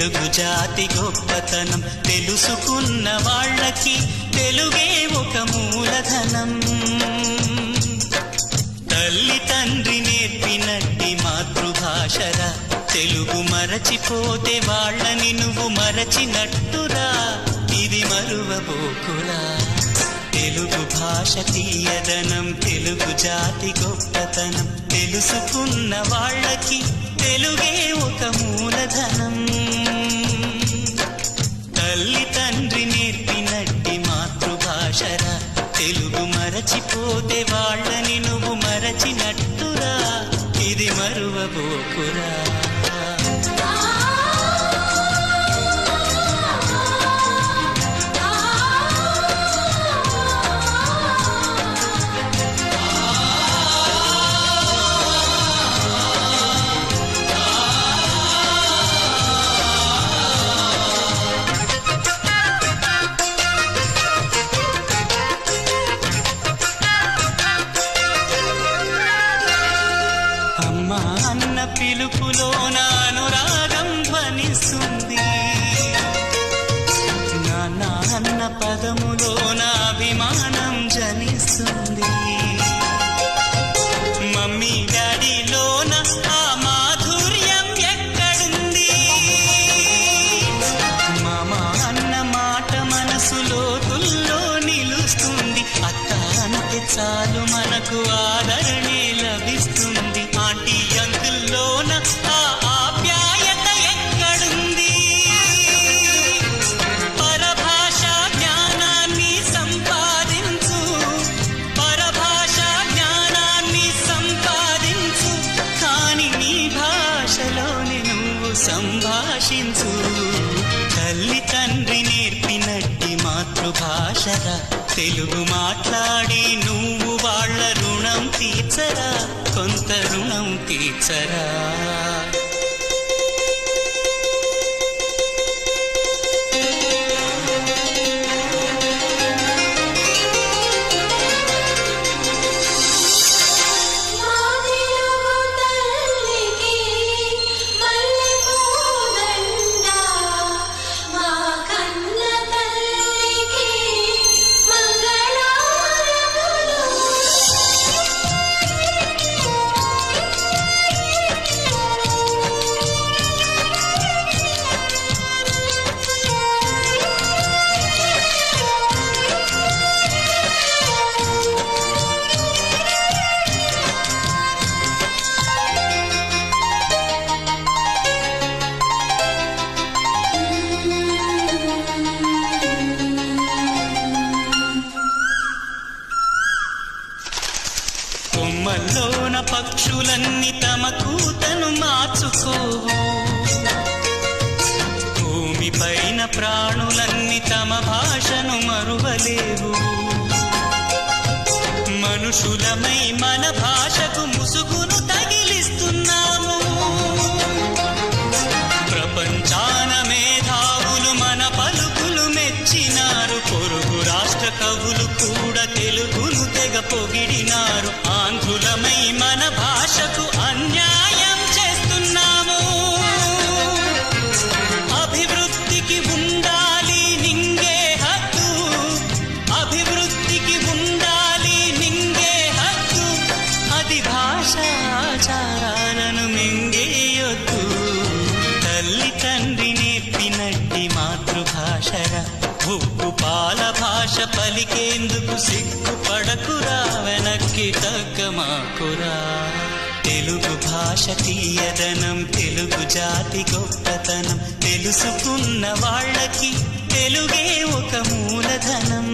తెలుగు జాతి గొప్పతనం తెలుసుకున్న వాళ్ళకి తెలుగే ఒక మూలధనం. తల్లి తండ్రి నేర్పినట్టి మాతృభాషరా, తెలుగు మరచిపోతే వాళ్ళని నువ్వు మరచినట్టురా, ఇది మరువబోకురా. తెలుగు భాష తీయదనం, తెలుగు జాతి గొప్పతనం తెలుసుకున్న వాళ్ళకి తెలుగే ఒక మూలధనం. తల్లి తండ్రి నేర్పినట్టి మాతృభాషరా, తెలుగు మరచిపోతే వాళ్ళని నువ్వు మరచినట్టురా, ఇది మరువబోకురా. అన్న పిలుపులోన అనురాగం ధ్వనిస్తుంది, నాన్న అన్న పదములోన అభిమానం జనిస్తుంది. మమ్మీ డాడీలోన ఆ మాధుర్యం ఎక్కడుంది? మామ అన్న మాట మనసులో తుల్లో నిలుస్తుంది. అత్త అంటే చాలు మనకు ఆదరణే లభిస్తుంది. ఆంటీ అంకుల్లోన ఆ ఆప్యాయత ఎక్కడుంది? పరభాషా జ్ఞానాన్ని సంపాదించు, పరభాషా జ్ఞానాన్ని సంపాదించు, కాని నీ భాషలోనే నువ్వు సంభాషించు. తల్లి తండ్రి నేర్పినట్టి మాతృభాషరా, తెలుగు మాట్లాడి నువ్వు వాళ్ళ రుణం తీర్చరా, కొంత రుణం తీర్చరా. కొమ్మల్లోన పక్షులన్నీ తమ కూతను మార్చుకోవు, భూమిపైన ప్రాణులన్నీ తమ భాషను మరువలేవు. మనుషులమై మన భాషకు ముసుగును తగిలిస్తున్నాము. ప్రపంచాన మేధావులు మన పలుకులు మెచ్చినారు. పొరుగు రాష్ట్ర కవులు కూడా తెలుగును తెగ పొగిడినారు. ఆంధ్రులమై మన భాషకు అన్యాయం చేస్తున్నాము. అభివృద్ధికి ఉండాలి నింగే హక్కు, అభివృద్ధికి ఉండాలి నింగే హక్కు, అది భాషాచారాలను మింగేయొద్దు. తల్లి తండ్రి నేర్పినట్టి మాతృభాషరా, ఉప్పు పాల భాష పలికేందుకు సిగ్గుపడకురా, వెనక్కి తగ్గమాకురా. తెలుగు భాష తీయదనం, తెలుగు జాతి గొప్పతనం తెలుసుకున్న వాళ్ళకి తెలుగే ఒక మూలధనం.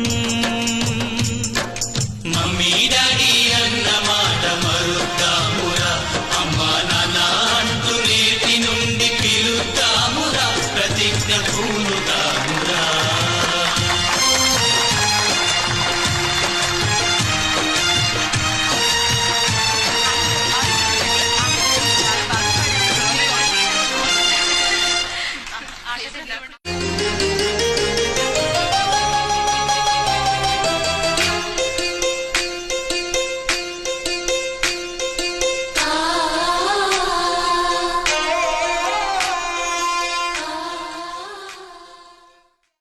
మమ్మీ డాడీ అన్న మాట మరుద్దామురా, అమ్మా నాన్న అంటూ నేటి నుండి పిలుద్దామురా, ప్రతిజ్ఞ పూనుదామురా. Thank you.